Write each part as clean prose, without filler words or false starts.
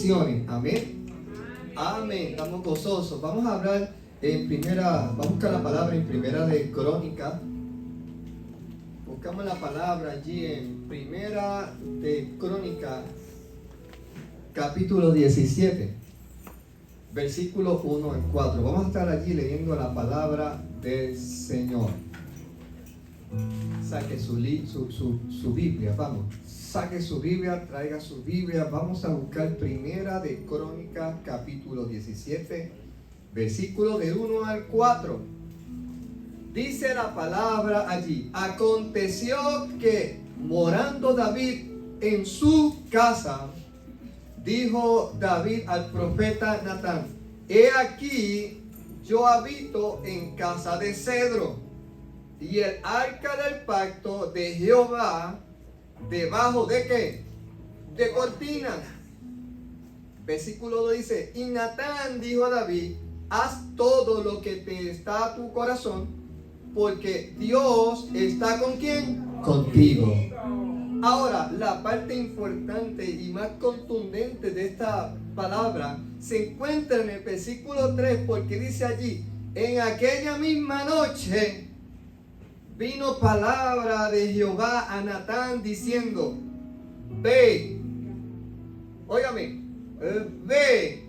Amén. Amén. Estamos gozosos. Vamos a hablar vamos a buscar la palabra en primera de Crónica. Buscamos la palabra allí en primera de Crónica, capítulo 17, versículos 1 al 4. Vamos a estar allí leyendo la palabra del Señor. Saque su Biblia, vamos. Saque su Biblia, traiga su Biblia. Vamos a buscar primera de Crónica, capítulo 17, versículo de 1 al 4. Dice la palabra allí: aconteció que morando David en su casa, dijo David al profeta Natán: he aquí, yo habito en casa de cedro, y el arca del pacto de Jehová debajo de ¿qué? De cortinas. Versículo 2 dice: y Natán dijo a David: haz todo lo que te está a tu corazón, porque Dios está ¿con quién? Contigo. Ahora, la parte importante y más contundente de esta palabra se encuentra en el versículo 3, porque dice allí: en aquella misma noche vino palabra de Jehová a Natán diciendo: ve, óigame, ve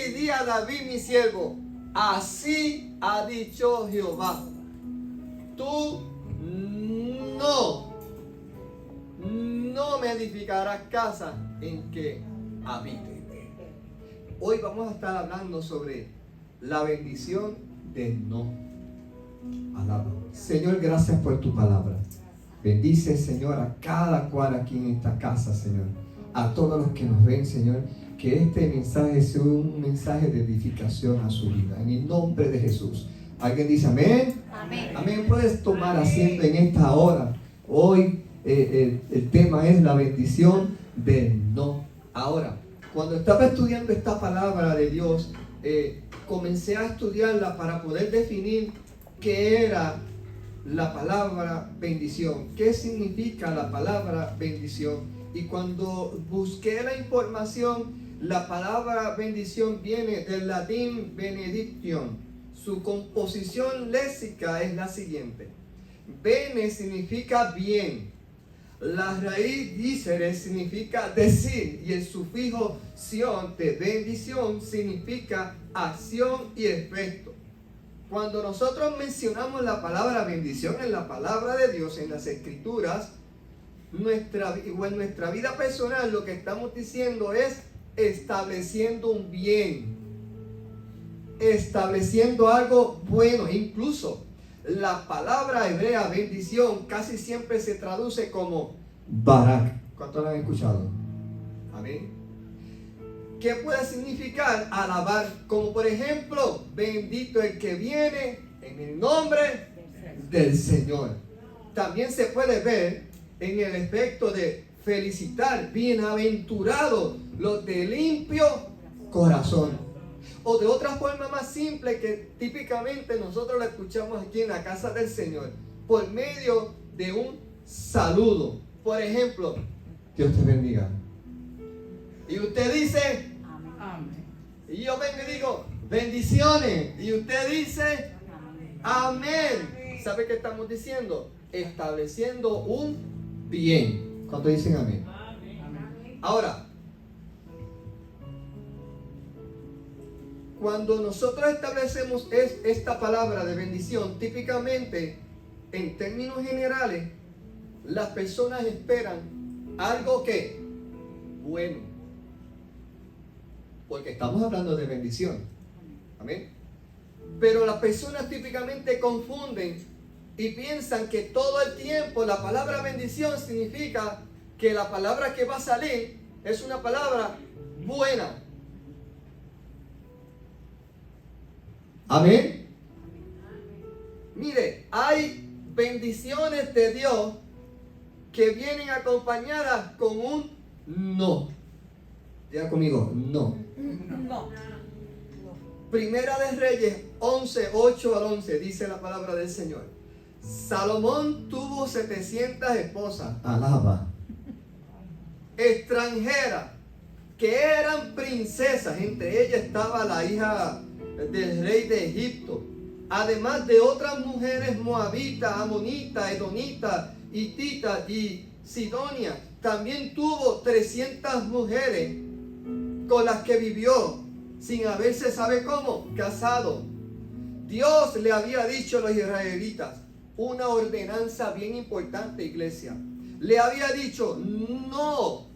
y di a David mi siervo: así ha dicho Jehová, tú no me edificarás casa en que habite. Hoy vamos a estar hablando sobre la bendición del no. Alaba. Señor, gracias por tu palabra. Bendice, Señor, a cada cual aquí en esta casa, Señor. A todos los que nos ven, Señor, que este mensaje sea un mensaje de edificación a su vida. En el nombre de Jesús. ¿Alguien dice amén? Amén. Amén. Puedes tomar asiento en esta hora. Hoy el tema es la bendición del no. Ahora, cuando estaba estudiando esta palabra de Dios, comencé a estudiarla para poder definir qué era la palabra bendición, qué significa la palabra bendición. Y cuando busqué la información, la palabra bendición viene del latín benediction. Su composición léxica es la siguiente: bene significa bien, la raíz dicere significa decir, y el sufijo sion de bendición significa acción y efecto. Cuando nosotros mencionamos la palabra bendición en la palabra de Dios, en las Escrituras, en nuestra vida personal, lo que estamos diciendo es estableciendo un bien, estableciendo algo bueno. Incluso la palabra hebrea bendición casi siempre se traduce como barak. ¿Cuántos lo han escuchado? Amén. ¿Qué puede significar alabar? Como por ejemplo: bendito el que viene en el nombre del Señor. También se puede ver en el efecto de felicitar: bienaventurado los de limpio corazón. O de otra forma más simple, que típicamente nosotros la escuchamos aquí en la casa del Señor, por medio de un saludo. Por ejemplo: Dios te bendiga. Y usted dice amén. Y yo vengo y digo bendiciones. Y usted dice amén. ¿Sabe qué estamos diciendo? Estableciendo un bien. ¿Cuántos dicen amén? Ahora, cuando nosotros establecemos esta palabra de bendición, típicamente, en términos generales, las personas esperan algo que bueno, porque estamos hablando de bendición. Amén. Pero las personas típicamente confunden y piensan que todo el tiempo la palabra bendición significa que la palabra que va a salir es una palabra buena. Amén. Mire, hay bendiciones de Dios que vienen acompañadas con un no. Diga conmigo, no. No. Primera de Reyes 11, 8 al 11 dice la palabra del Señor: Salomón tuvo 700 esposas. Alaba. Extranjeras, que eran princesas. Entre ellas estaba la hija del rey de Egipto, además de otras mujeres moabitas, amonitas, edonitas, hititas y sidonias. También tuvo 300 mujeres con las que vivió sin haberse, ¿sabe cómo?, casado. Dios le había dicho a los israelitas una ordenanza bien importante, iglesia. Le había dicho, no.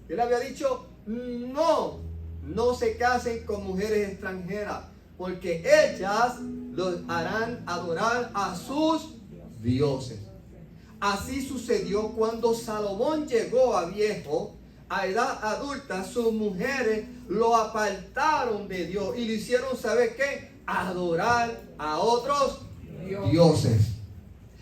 Él había dicho, no se casen con mujeres extranjeras, porque ellas los harán adorar a sus dioses. Así sucedió cuando Salomón llegó a viejo, a edad adulta. Sus mujeres lo apartaron de Dios y le hicieron, ¿saber qué? Adorar a otros dioses.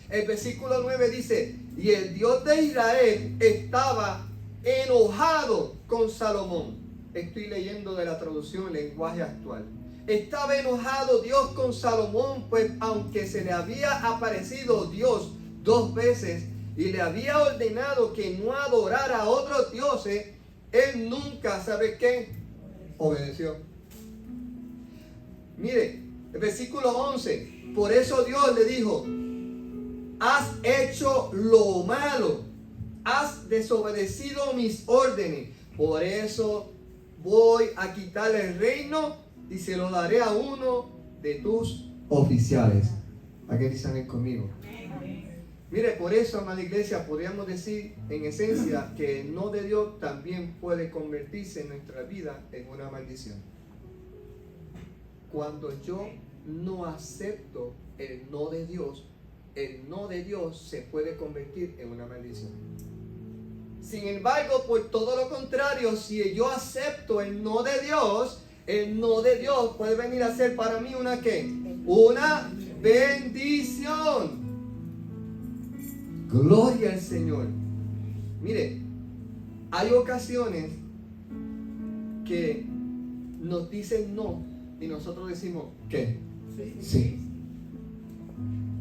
El versículo 9 dice, y el Dios de Israel estaba enojado con Salomón. Estoy leyendo de la traducción lenguaje actual. Estaba enojado Dios con Salomón, pues aunque se le había aparecido Dios 2 veces y le había ordenado que no adorara a otros dioses, él nunca, ¿sabe qué?, obedeció. Mire, el versículo 11. Por eso Dios le dijo, has hecho lo malo, has desobedecido mis órdenes, por eso voy a quitar el reino y se lo daré a uno de tus oficiales. ¿A qué dicen conmigo? Mire, por eso, amada iglesia, podríamos decir en esencia que el no de Dios también puede convertirse en nuestra vida en una maldición. Cuando yo no acepto el no de Dios se puede convertir en una maldición. Sin embargo, por todo lo contrario, si yo acepto el no de Dios puede venir a ser para mí una ¿qué? Una bendición. Gloria al Señor. Mire, hay ocasiones que nos dicen no y nosotros decimos ¿qué? Sí.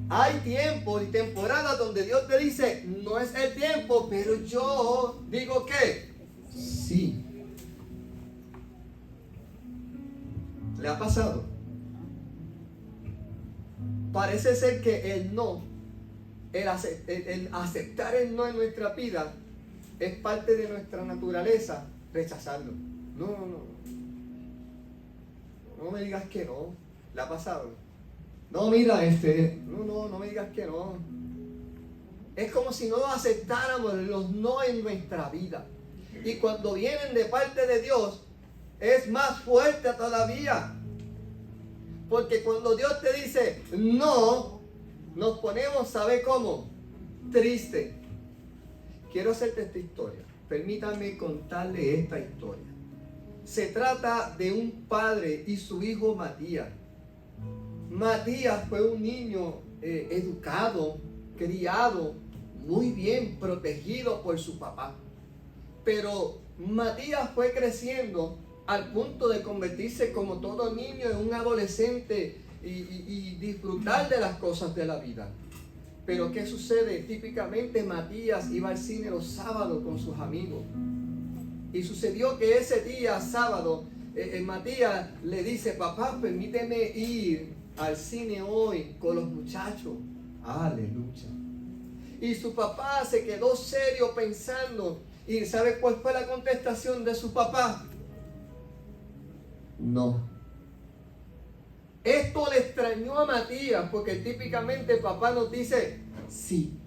Hay tiempos y temporadas donde Dios te dice no es el tiempo, pero yo digo ¿qué? Sí. ¿Le ha pasado? Parece ser que el no, el aceptar el no en nuestra vida es parte de nuestra naturaleza, rechazarlo. No me digas que no. ¿Le ha pasado? No, mira, no me digas que no. Es como si no aceptáramos los no en nuestra vida. Y cuando vienen de parte de Dios, es más fuerte todavía. Porque cuando Dios te dice no, nos ponemos, ¿sabe cómo? Triste. Quiero hacerte esta historia. Permítame contarle esta historia. Se trata de un padre y su hijo Matías. Matías fue un niño educado, criado, muy bien protegido por su papá. Pero Matías fue creciendo al punto de convertirse como todo niño en un adolescente y disfrutar de las cosas de la vida. Pero ¿qué sucede? Típicamente Matías iba al cine los sábados con sus amigos. Y sucedió que ese día, sábado, Matías le dice, papá, permíteme ir al cine hoy con los muchachos. Aleluya. Y su papá se quedó serio pensando. ¿Y sabe cuál fue la contestación de su papá? No. Esto le extrañó a Matías porque típicamente papá nos dice sí.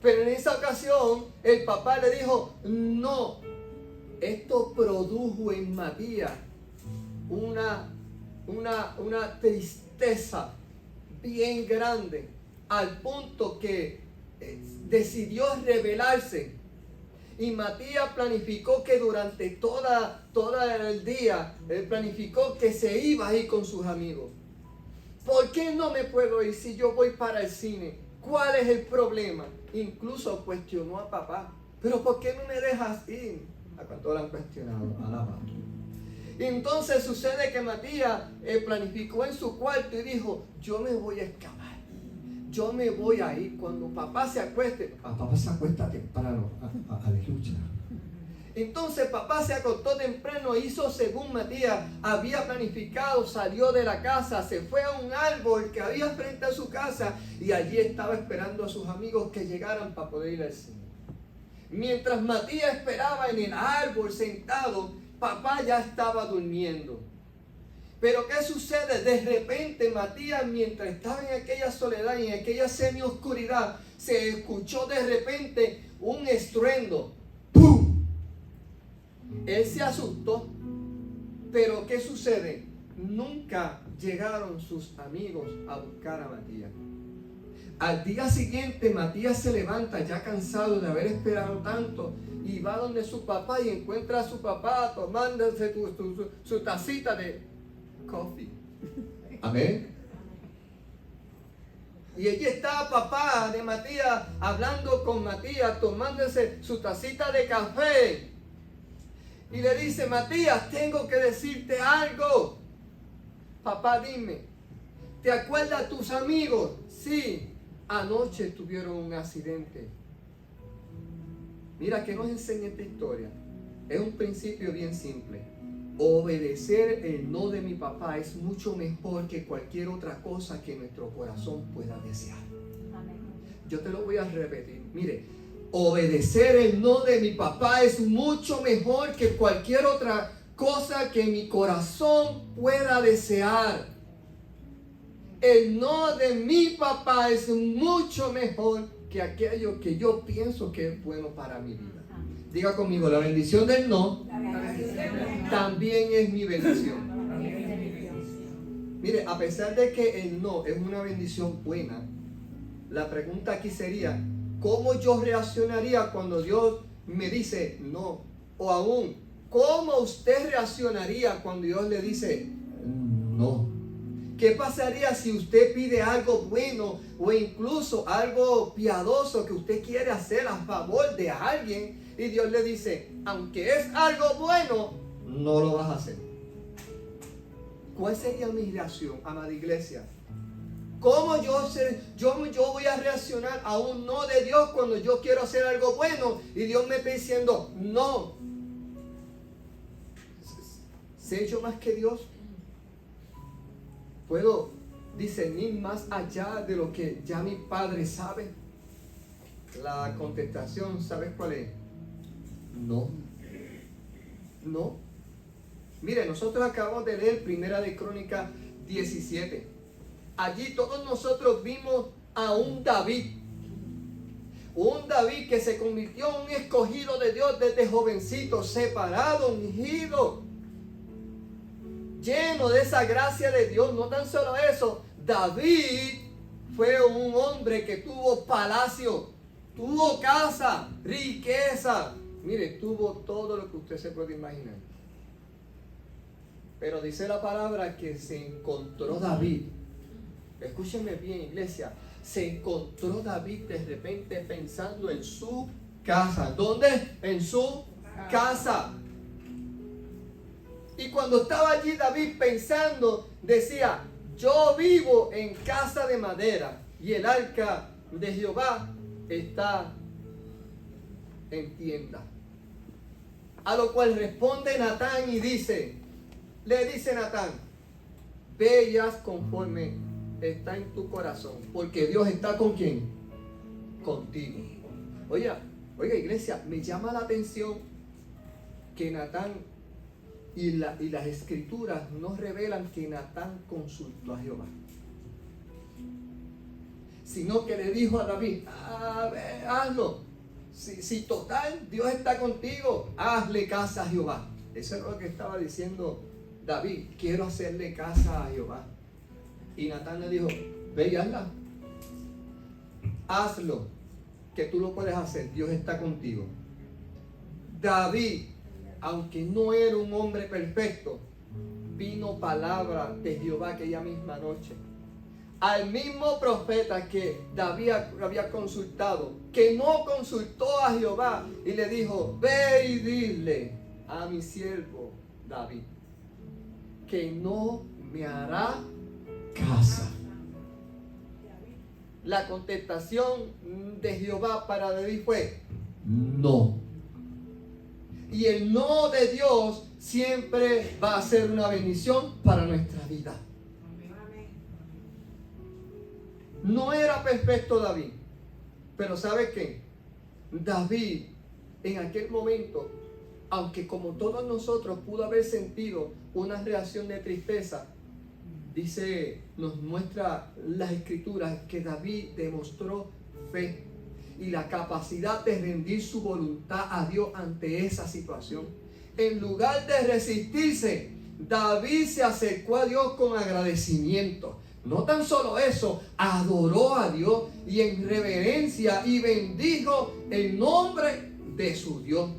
Pero en esa ocasión el papá le dijo no. Esto produjo en Matías una tristeza bien grande al punto que decidió rebelarse. Y Matías planificó que durante todo el día, él planificó que se iba a ir con sus amigos. ¿Por qué no me puedo ir si yo voy para el cine? ¿Cuál es el problema? Incluso cuestionó a papá. ¿Pero por qué no me dejas ir? ¿A cuánto lo han cuestionado? Alaba. Y entonces sucede que Matías planificó en su cuarto y dijo, yo me voy a escapar. Yo me voy a ir cuando papá se acueste. Papá se acuesta temprano. Aleluya. Entonces papá se acostó temprano, hizo según Matías había planificado, salió de la casa, se fue a un árbol que había frente a su casa y allí estaba esperando a sus amigos que llegaran para poder ir al cine. Mientras Matías esperaba en el árbol sentado, papá ya estaba durmiendo. Pero ¿qué sucede? De repente Matías, mientras estaba en aquella soledad y en aquella semioscuridad, se escuchó de repente un estruendo. ¡Pum! Él se asustó. Pero ¿qué sucede? Nunca llegaron sus amigos a buscar a Matías. Al día siguiente Matías se levanta ya cansado de haber esperado tanto y va donde su papá y encuentra a su papá tomándose su tacita de coffee. Amén. Y allí está papá de Matías hablando con Matías, tomándose su tacita de café. Y le dice: Matías, tengo que decirte algo. Papá, dime, ¿te acuerdas tus amigos? Sí, anoche tuvieron un accidente. Mira, ¿qué nos enseña esta historia? Es un principio bien simple. Obedecer el no de mi papá es mucho mejor que cualquier otra cosa que nuestro corazón pueda desear. Amén. Yo te lo voy a repetir. Mire, obedecer el no de mi papá es mucho mejor que cualquier otra cosa que mi corazón pueda desear. El no de mi papá es mucho mejor que aquello que yo pienso que es bueno para mi vida. Diga conmigo, la bendición del no también es mi bendición. Mire, a pesar de que el no es una bendición buena, la pregunta aquí sería: ¿cómo yo reaccionaría cuando Dios me dice no? O aún, ¿cómo usted reaccionaría cuando Dios le dice no? ¿Qué pasaría si usted pide algo bueno o incluso algo piadoso que usted quiere hacer a favor de alguien y Dios le dice, aunque es algo bueno, no lo vas a hacer? ¿Cuál sería mi reacción, amada iglesia? ¿Cómo yo voy a reaccionar a un no de Dios cuando yo quiero hacer algo bueno y Dios me está diciendo no? ¿Sé yo más que Dios? ¿Puedo discernir más allá de lo que ya mi Padre sabe? La contestación, ¿sabes cuál es? No. No. Mire, nosotros acabamos de leer Primera de Crónicas 17. Allí todos nosotros vimos a un David. Un David que se convirtió en un escogido de Dios desde jovencito, separado, ungido, lleno de esa gracia de Dios. No tan solo eso, David fue un hombre que tuvo palacio, tuvo casa, riqueza. Mire, tuvo todo lo que usted se puede imaginar. Pero dice la palabra que se encontró David. Escúchenme bien, iglesia. Se encontró David de repente pensando en su casa. ¿Dónde? En su casa. Y cuando estaba allí David pensando, decía: yo vivo en casa de madera y el arca de Jehová está en tienda. A lo cual responde Natán y le dice Natán: ve y haz conforme está en tu corazón, porque Dios está ¿con quién? Contigo. Oiga iglesia, me llama la atención que Natán y las escrituras nos revelan que Natán consultó a Jehová, sino que le dijo a David: a ver, hazlo. Si total Dios está contigo, hazle casa a Jehová. Eso es lo que estaba diciendo David: quiero hacerle casa a Jehová. Y Natán le dijo: ve y hazla. Hazlo, que tú lo puedes hacer, Dios está contigo. David, aunque no era un hombre perfecto, vino palabra de Jehová aquella misma noche. Al mismo profeta que David había consultado, que no consultó a Jehová, y le dijo: ve y dile a mi siervo David que no me hará casa. La contestación de Jehová para David fue no. Y el no de Dios siempre va a ser una bendición para nuestra vida. No era perfecto David, pero ¿sabe qué? David en aquel momento, aunque como todos nosotros pudo haber sentido una reacción de tristeza, nos muestra las escrituras que David demostró fe y la capacidad de rendir su voluntad a Dios ante esa situación. En lugar de resistirse, David se acercó a Dios con agradecimiento. No tan solo eso, adoró a Dios y en reverencia y bendijo el nombre de su Dios.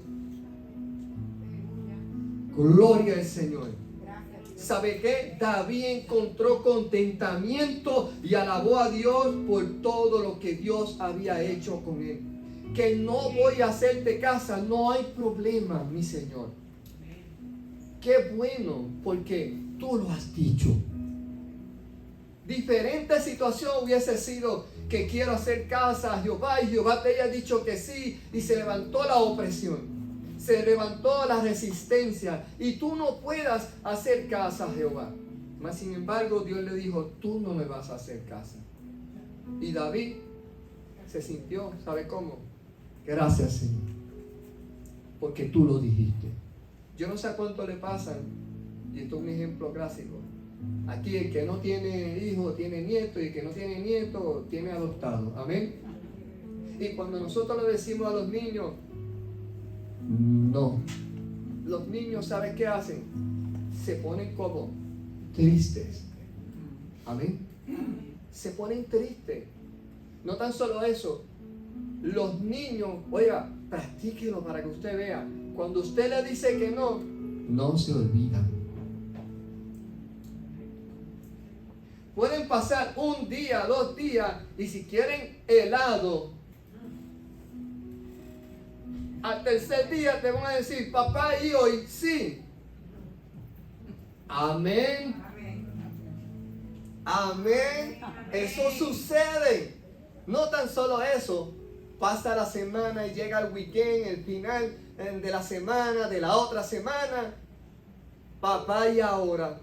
Gloria al Señor. ¿Sabe qué? David encontró contentamiento y alabó a Dios por todo lo que Dios había hecho con él. Que no voy a hacerte casa, no hay problema, mi Señor. Qué bueno, porque tú lo has dicho. Diferente situación hubiese sido que quiero hacer casa a Jehová y Jehová te haya dicho que sí y se levantó la opresión, se levantó la resistencia y tú no puedas hacer casa a Jehová. Mas sin embargo Dios le dijo, tú no me vas a hacer casa. Y David se sintió, ¿sabe cómo? Gracias, Señor, porque tú lo dijiste. Yo no sé a cuánto le pasan, y esto es un ejemplo clásico. Aquí el que no tiene hijo tiene nieto y el que no tiene nieto tiene adoptado. Amén. Y cuando nosotros le decimos a los niños, no, los niños, ¿saben qué hacen? Se ponen como tristes. Amén. Se ponen tristes. No tan solo eso, los niños, oiga, practíquelo para que usted vea. Cuando usted le dice que no, no se olvidan. Pueden pasar un día, 2 días, y si quieren helado, al tercer día te van a decir, papá, y hoy sí. Amén. Amén. Eso sucede. No tan solo eso, pasa la semana y llega el weekend, el final de la semana, de la otra semana. Papá, y ahora,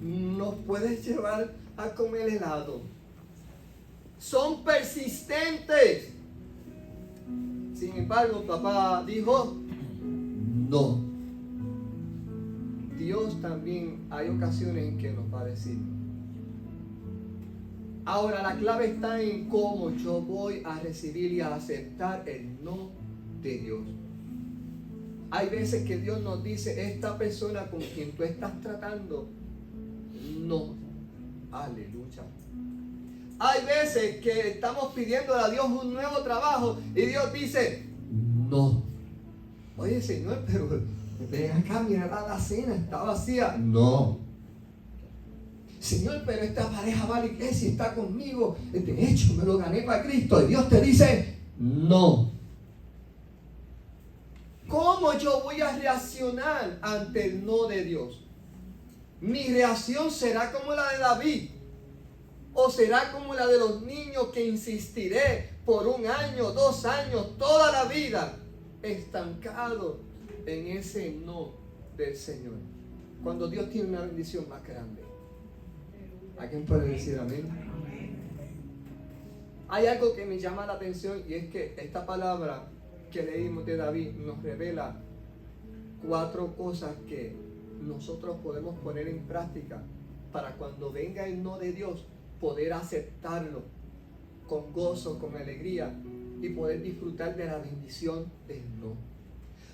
¿nos puedes llevar a comer helado? Son persistentes. Sin embargo, papá dijo no. Dios también hay ocasiones en que nos va a decir no. Ahora la clave está en cómo yo voy a recibir y a aceptar el no de Dios. Hay veces que Dios nos dice, esta persona con quien tú estás tratando, no. Aleluya. Hay veces que estamos pidiendo a Dios un nuevo trabajo y Dios dice, no. Oye, Señor, pero ven acá, mira la cena, está vacía. No. Señor, pero esta pareja va a la iglesia y está conmigo. De hecho, me lo gané para Cristo. Y Dios te dice, no. ¿Cómo yo voy a reaccionar ante el no de Dios? ¿Mi reacción será como la de David? ¿O será como la de los niños que insistiré por 1 año, 2 años, toda la vida, estancado en ese no del Señor? Cuando Dios tiene una bendición más grande. ¿Alguien puede decir amén? Hay algo que me llama la atención y es que esta palabra que leímos de David nos revela 4 cosas que nosotros podemos poner en práctica para cuando venga el no de Dios poder aceptarlo con gozo, con alegría y poder disfrutar de la bendición del no.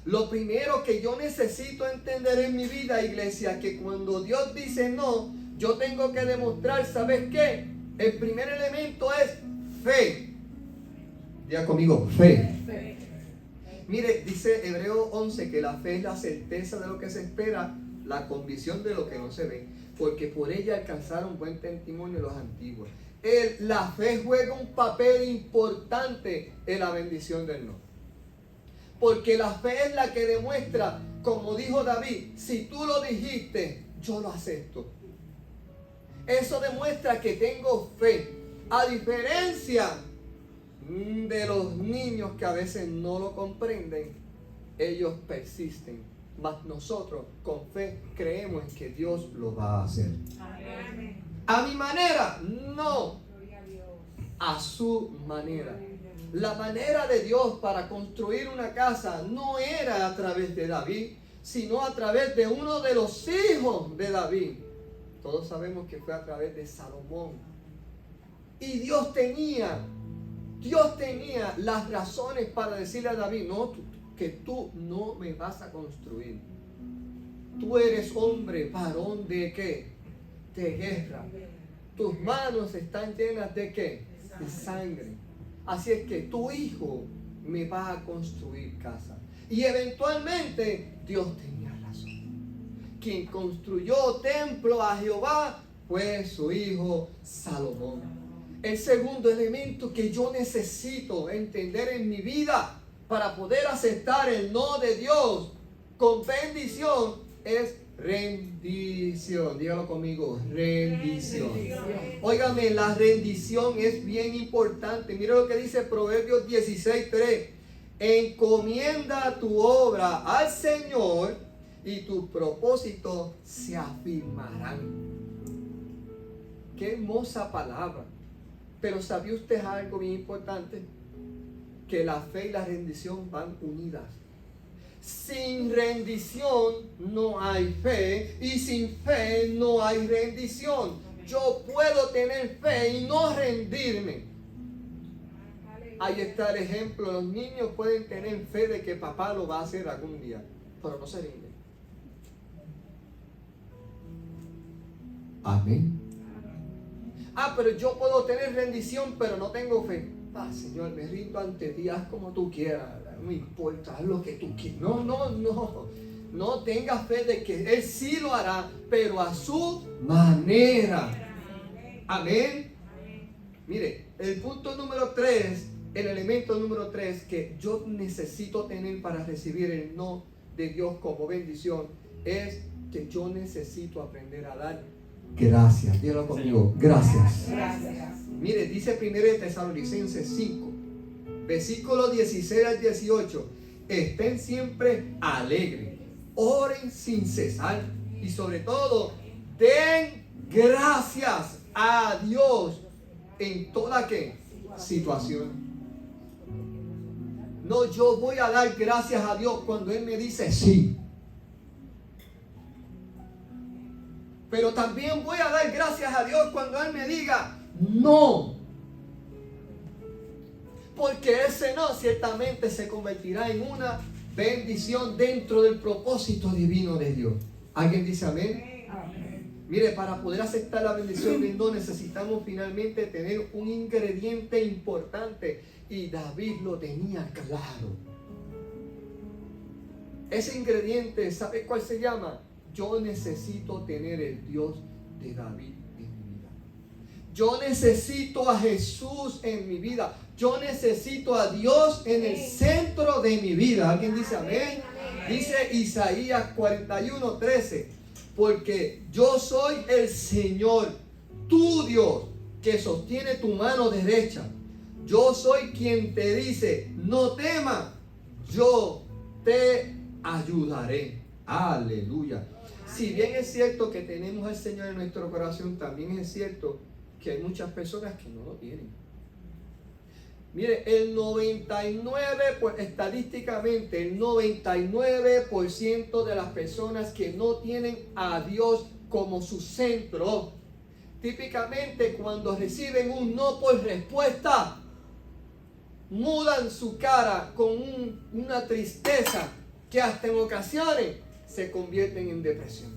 Lo primero que yo necesito entender en mi vida, iglesia, que cuando Dios dice no, yo tengo que demostrar, ¿sabes qué? El primer elemento es fe. Diga conmigo, fe. Mire, dice Hebreos 11 que la fe es la certeza de lo que se espera, la convicción de lo que no se ve, porque por ella alcanzaron buen testimonio los antiguos. La fe juega un papel importante en la bendición del no. Porque la fe es la que demuestra, como dijo David, si tú lo dijiste, yo lo acepto. Eso demuestra que tengo fe. A diferencia de los niños que a veces no lo comprenden, ellos persisten, mas nosotros con fe creemos en que Dios lo va a hacer. Amén. A mi manera, no, a su manera. La manera de Dios para construir una casa no era a través de David, sino a través de uno de los hijos de David. Todos sabemos que fue a través de Salomón. Y Dios tenía las razones para decirle a David, no, que tú no me vas a construir. Tú eres hombre, varón de ¿qué? De guerra. Tus manos están llenas de ¿qué? De sangre. Así es que tu hijo me va a construir casa. Y eventualmente Dios tenía razón. Quien construyó templo a Jehová fue su hijo Salomón. El segundo elemento que yo necesito entender en mi vida para poder aceptar el no de Dios con bendición es rendición. Dígalo conmigo, rendición. Óigame, la rendición es bien importante. Mira lo que dice Proverbios 16:3. Encomienda tu obra al Señor y tus propósitos se afirmarán. Qué hermosa palabra. Pero ¿sabía usted algo bien importante? Que la fe y la rendición van unidas. Sin rendición no hay fe y sin fe no hay rendición. Yo puedo tener fe y no rendirme. Ahí está el ejemplo. Los niños pueden tener fe de que papá lo va a hacer algún día, pero no se rinden. Amén. Pero yo puedo tener rendición, pero no tengo fe. Señor, me rindo ante ti, haz como tú quieras. No me importa, haz lo que tú quieras. No tengas fe de que Él sí lo hará, pero a su manera. Amén. Mire, el punto número 3, el elemento número 3 que yo necesito tener para recibir el no de Dios como bendición es que yo necesito aprender a dar gracias. Dígalo conmigo, gracias. Mire, dice 1 Tesalonicenses 5, versículos 16 al 18. Estén siempre alegres, oren sin cesar y sobre todo den gracias a Dios en toda ¿qué? Situación. No, yo voy a dar gracias a Dios cuando Él me dice sí. Pero también voy a dar gracias a Dios cuando Él me diga no. Porque ese no ciertamente se convertirá en una bendición dentro del propósito divino de Dios. ¿Alguien dice amén? Amén. Mire, para poder aceptar la bendición del no necesitamos finalmente tener un ingrediente importante. Y David lo tenía claro. Ese ingrediente, ¿sabe cuál se llama? Yo necesito tener el Dios de David en mi vida. Yo necesito a Jesús en mi vida. Yo necesito a Dios en el centro de mi vida. ¿Alguien dice amén? Dice Isaías 41:13. Porque yo soy el Señor, tu Dios, que sostiene tu mano derecha. Yo soy quien te dice, no temas, yo te ayudaré. Aleluya. Si bien es cierto que tenemos al Señor en nuestro corazón, también es cierto que hay muchas personas que no lo tienen. Mire, estadísticamente, el 99% de las personas que no tienen a Dios como su centro, típicamente cuando reciben un no por respuesta, mudan su cara con una tristeza que hasta en ocasiones se convierten en depresión.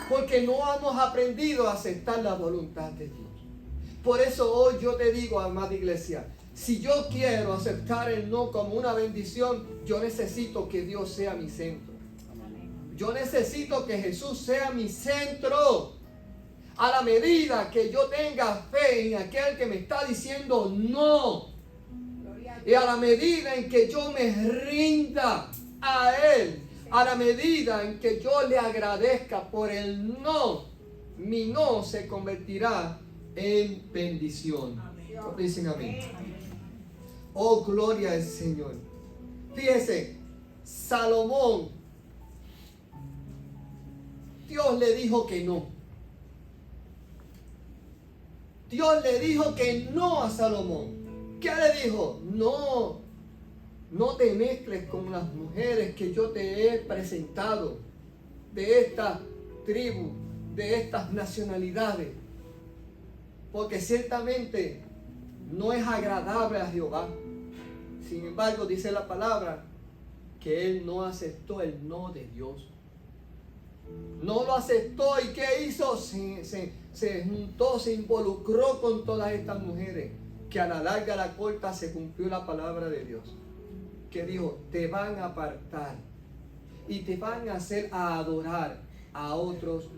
Porque no hemos aprendido a aceptar la voluntad de Dios. Por eso hoy yo te digo, amada iglesia, si yo quiero aceptar el no como una bendición, yo necesito que Dios sea mi centro. Yo necesito que Jesús sea mi centro. A la medida que yo tenga fe en aquel que me está diciendo no, y a la medida en que yo me rinda a Él, a la medida en que yo le agradezca por el no, mi no se convertirá en bendición. Dicen amén. Oh, gloria al Señor. Fíjese, Salomón, Dios le dijo que no. Dios le dijo que no a Salomón. ¿Qué le dijo? No te mezcles con las mujeres que yo te he presentado de esta tribu, de estas nacionalidades, porque ciertamente no es agradable a Jehová. Sin embargo, dice la palabra que él no aceptó el no de Dios. No lo aceptó, y ¿qué hizo? Se juntó, se involucró con todas estas mujeres, que a la larga, a la corta, se cumplió la palabra de Dios, que dijo: te van a apartar y te van a hacer a adorar a otros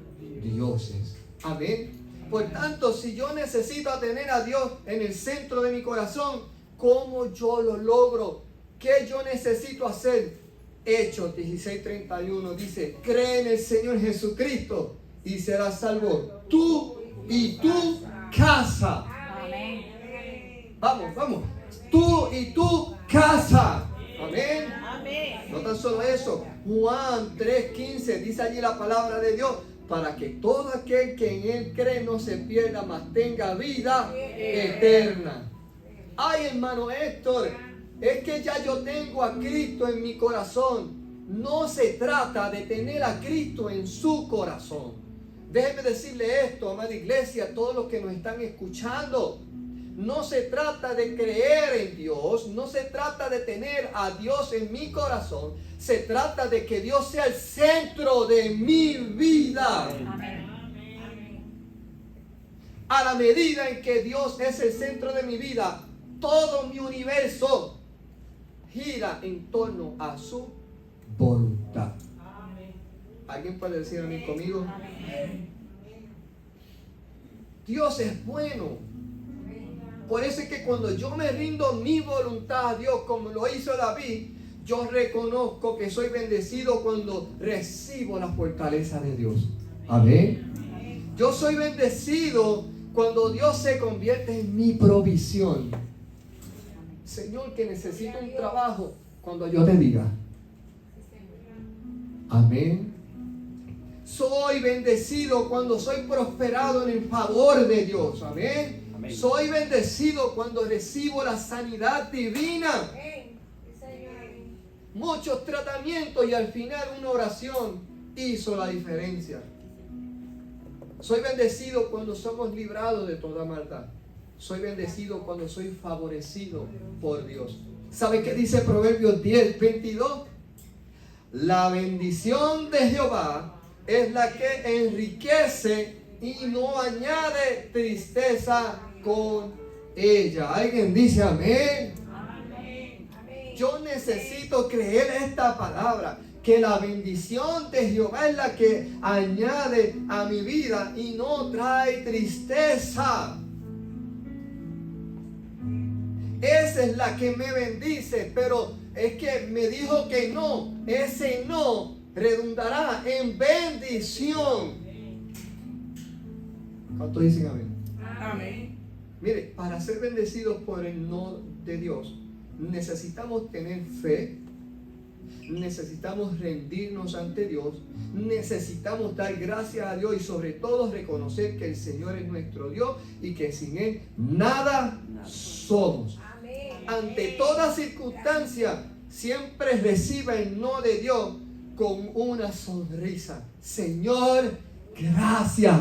dioses. Amén. Por tanto, si yo necesito tener a Dios en el centro de mi corazón, ¿cómo yo lo logro? ¿Qué yo necesito hacer? Hechos 16:31 dice: cree en el Señor Jesucristo y serás salvo, tú y tu casa. Amén. Vamos. Tú y tu casa. Amén. Amén. No tan solo eso. Juan 3:15 dice allí la palabra de Dios: para que todo aquel que en él cree no se pierda, mas tenga vida eterna. Ay, hermano Héctor, es que ya yo tengo a Cristo en mi corazón. No se trata de tener a Cristo en su corazón. Déjeme decirle esto, amada iglesia, a todos los que nos están escuchando. No se trata de creer en Dios, no se trata de tener a Dios en mi corazón. Se trata de que Dios sea el centro de mi vida. Amén. A la medida en que Dios es el centro de mi vida, todo mi universo gira en torno a su voluntad. Amén. ¿Alguien puede decir amén conmigo? Amén. Dios es bueno. Por eso es que cuando yo me rindo mi voluntad a Dios, como lo hizo David, yo reconozco que soy bendecido cuando recibo la fortaleza de Dios. Amén. Yo soy bendecido cuando Dios se convierte en mi provisión. Señor, que necesito un trabajo, cuando yo te diga. Amén. Soy bendecido cuando soy prosperado en el favor de Dios. Amén. Amén. Soy bendecido cuando recibo la sanidad divina. Muchos tratamientos y al final una oración hizo la diferencia. Soy bendecido cuando somos librados de toda maldad. Soy bendecido cuando soy favorecido por Dios. ¿Sabe qué dice Proverbios 10:22? La bendición de Jehová es la que enriquece y no añade tristeza con ella. ¿Alguien dice amén? Amén. Yo necesito creer esta palabra, que la bendición de Jehová es la que añade a mi vida y no trae tristeza. Esa es la que me bendice, pero es que me dijo que no. Ese no redundará en bendición. ¿Cuántos dicen amén? Amén. Mire, para ser bendecidos por el no de Dios, necesitamos tener fe, necesitamos rendirnos ante Dios, necesitamos dar gracias a Dios y sobre todo reconocer que el Señor es nuestro Dios y que sin Él nada somos. Ante toda circunstancia, siempre reciba el no de Dios con una sonrisa. Señor, gracias.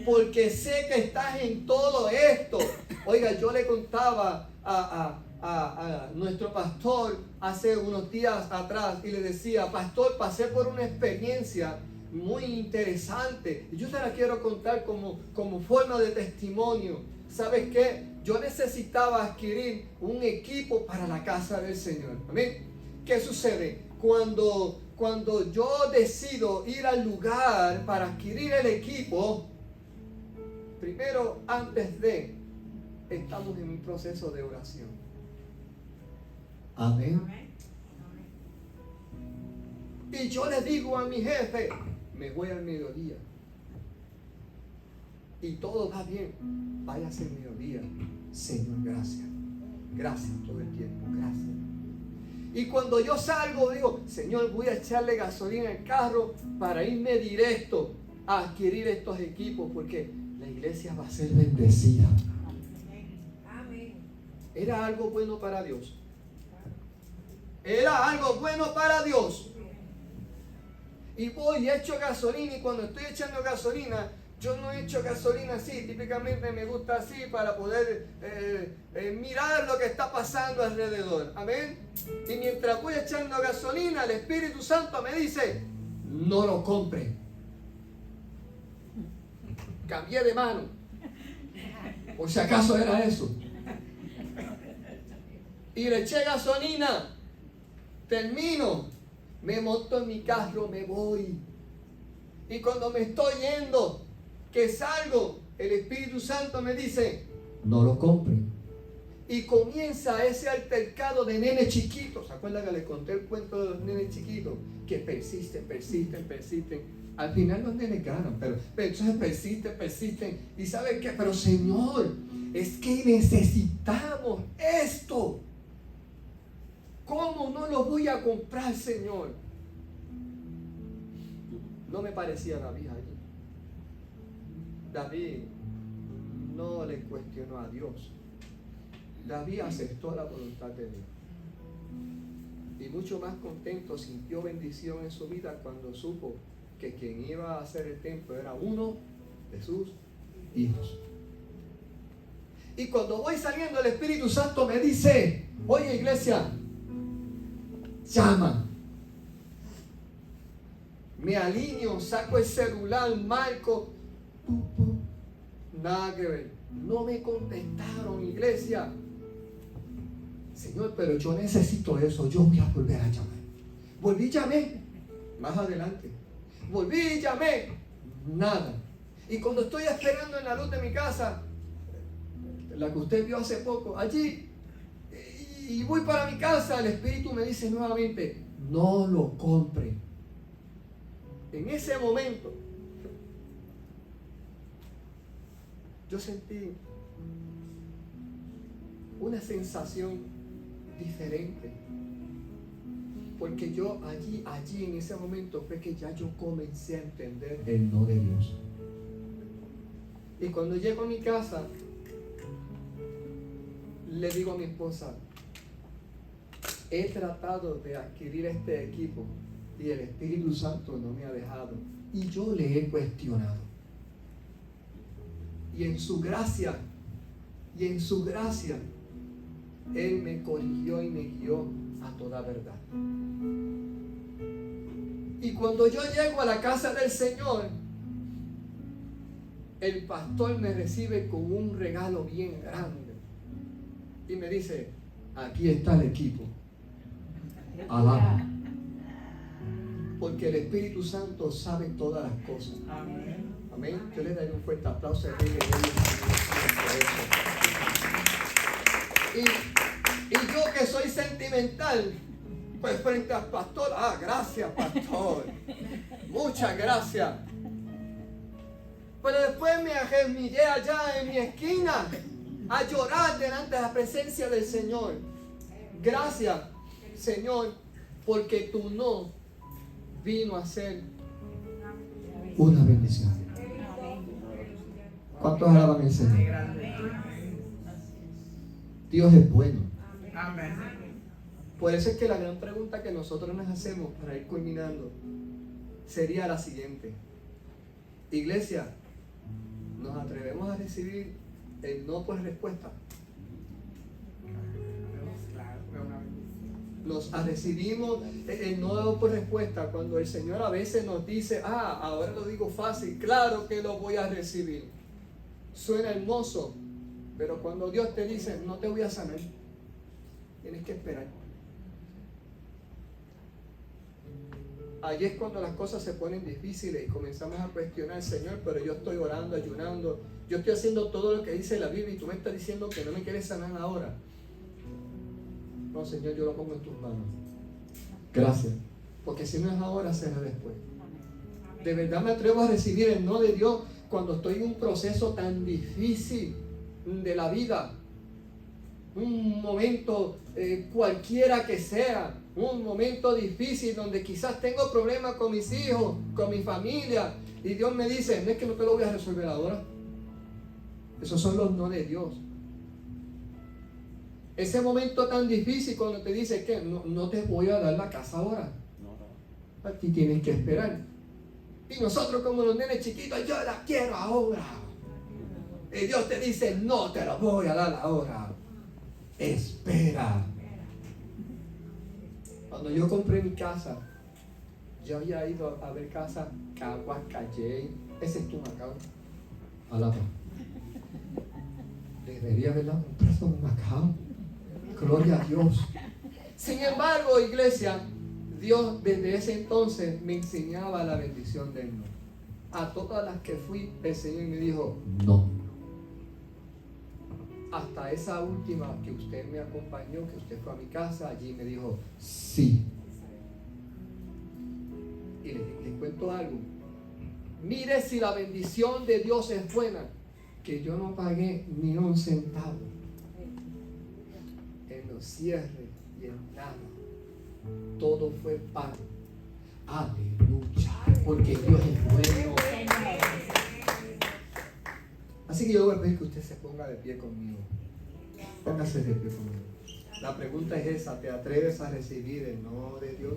Porque sé que estás en todo esto. Oiga, yo le contaba a nuestro pastor hace unos días atrás y le decía: pastor, pasé por una experiencia muy interesante y yo te la quiero contar como forma de testimonio. ¿Sabes qué? Yo necesitaba adquirir un equipo para la casa del Señor. ¿Amén? ¿Qué sucede? Cuando yo decido ir al lugar para adquirir el equipo, primero, antes de, estamos en un proceso de oración. Amén. Y yo le digo a mi jefe: me voy al mediodía. Y todo va bien. Váyase al mediodía. Señor, gracias. Gracias todo el tiempo. Gracias. Y cuando yo salgo, digo, Señor, voy a echarle gasolina al carro para irme directo a adquirir estos equipos, porque la iglesia va a ser bendecida. Era algo bueno para Dios. Era algo bueno para Dios. Y voy y echo gasolina, y cuando estoy echando gasolina, yo no echo gasolina así, típicamente me gusta así para poder mirar lo que está pasando alrededor. Amén. Y mientras voy echando gasolina, el Espíritu Santo me dice, no lo compre. Cambié de mano. Por si acaso era eso. Y le eché gasolina. Termino. Me monto en mi carro, me voy. Y cuando me estoy yendo, que salgo, el Espíritu Santo me dice, no lo compre. Y comienza ese altercado de nenes chiquitos. ¿Se acuerdan que les conté el cuento de los nenes chiquitos? Que persisten. Al final los nenes ganan, pero entonces persisten. ¿Y saben qué? Pero Señor, es que necesitamos esto. ¿Cómo no lo voy a comprar, Señor? No me parecía David allí. David no le cuestionó a Dios. David aceptó la voluntad de Dios. Y mucho más contento, sintió bendición en su vida cuando supo que quien iba a hacer el templo era uno de sus hijos. Y cuando voy saliendo, el Espíritu Santo me dice, oye iglesia, llama. Me alineo, saco el celular, marco. Nada que ver. No me contestaron, iglesia. Señor, pero yo necesito eso. Yo voy a volver a llamar. Volví y llamé. Más adelante. Volví y llamé. Nada. Y cuando estoy esperando en la luz de mi casa, la que usted vio hace poco, allí, y voy para mi casa, el Espíritu me dice nuevamente, no lo compre. En ese momento, yo sentí una sensación diferente. Porque yo allí en ese momento fue que ya yo comencé a entender el no de Dios. Y cuando llego a mi casa, le digo a mi esposa, he tratado de adquirir este equipo y el Espíritu Santo no me ha dejado. Y yo le he cuestionado. Y en su gracia, Él me corrigió y me guió a toda verdad. Y cuando yo llego a la casa del Señor, el pastor me recibe con un regalo bien grande. Y me dice, aquí está el equipo. Alaba. Porque el Espíritu Santo sabe todas las cosas. Amén. Amén. Yo le daré un fuerte aplauso a Rey de Reyes por eso. Y yo que soy sentimental, pues frente al pastor, gracias pastor, muchas gracias. Pero después me arremillé allá en mi esquina a llorar delante de la presencia del Señor. Gracias, Señor, porque tu no vino a ser una bendición. ¿Cuántos alaban al Señor? Dios es bueno. Por eso es que la gran pregunta que nosotros nos hacemos para ir culminando sería la siguiente. Iglesia, ¿nos atrevemos a recibir el no por respuesta? Nos recibimos el no por respuesta cuando el Señor a veces nos dice, ahora lo digo fácil, claro que lo voy a recibir. Suena hermoso, pero cuando Dios te dice, no te voy a sanar, tienes que esperar. Allí es cuando las cosas se ponen difíciles y comenzamos a cuestionar, Señor, pero yo estoy orando, ayunando, yo estoy haciendo todo lo que dice la Biblia y tú me estás diciendo que no me quieres sanar ahora. No, Señor, yo lo pongo en tus manos. Gracias. Porque si no es ahora, será después. De verdad me atrevo a recibir el no de Dios cuando estoy en un proceso tan difícil de la vida. Un momento cualquiera que sea. un momento difícil donde quizás tengo problemas con mis hijos, con mi familia, y Dios me dice, no es que no te lo voy a resolver ahora. Esos son los no de Dios. Ese momento tan difícil cuando te dice que no te voy a dar la casa ahora. A ti tienes que esperar. Y nosotros como los nenes chiquitos, yo la quiero ahora. Y Dios te dice, no te la voy a dar ahora. Espera. Cuando yo compré mi casa, yo había ido a ver casa Caguas, Calle, ese es tu Macao. Alaba. Debería haberla comprado en Macao. Gloria a Dios. Sin embargo, iglesia, Dios desde ese entonces me enseñaba la bendición del no. A todas las que fui, el Señor me dijo, no. Hasta esa última que usted me acompañó, que usted fue a mi casa, allí me dijo, sí. Y les cuento algo. Mire si la bendición de Dios es buena, que yo no pagué ni un centavo en los cierres y en nada. Todo fue pago. Aleluya. Porque Dios es bueno. Así que yo voy a pedir que usted se ponga de pie conmigo. Póngase de pie conmigo. La pregunta es esa: ¿te atreves a recibir el no de Dios?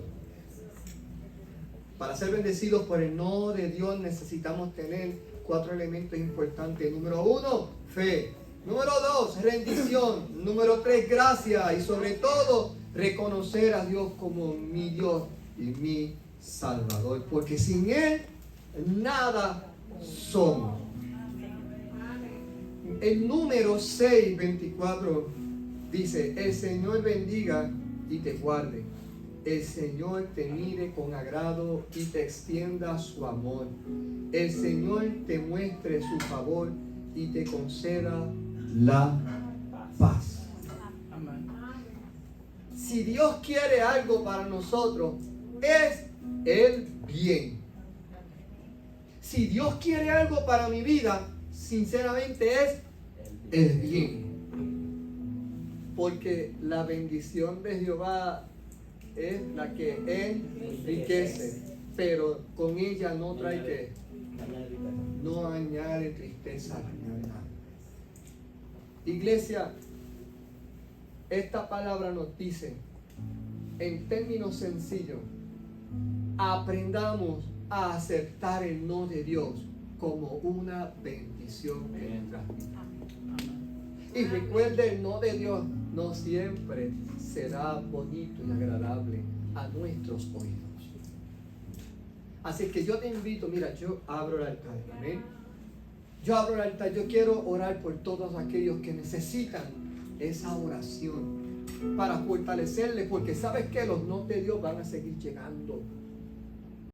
Para ser bendecidos por el no de Dios necesitamos tener 4 elementos importantes. Número 1, fe. Número 2, rendición. Número 3, gracia. Y sobre todo, reconocer a Dios como mi Dios y mi Salvador. Porque sin Él, nada somos. El número 6:24 dice: el Señor bendiga y te guarde. El Señor te mire con agrado y te extienda su amor. El Señor te muestre su favor y te conceda la paz. Si Dios quiere algo para nosotros, es el bien. Si Dios quiere algo para mi vida, sinceramente es el bien. Porque la bendición de Jehová es la que enriquece, pero con ella no trae que no añade tristeza ni nada. Iglesia, esta palabra nos dice, en términos sencillos, aprendamos a aceptar el no de Dios como una bendición en nuestras vidas. Y recuerde, el no de Dios no siempre será bonito y agradable a nuestros oídos. Así que yo te invito, mira, yo abro el altar, amén. Yo abro el altar, yo quiero orar por todos aquellos que necesitan esa oración para fortalecerles, porque sabes que los no de Dios van a seguir llegando.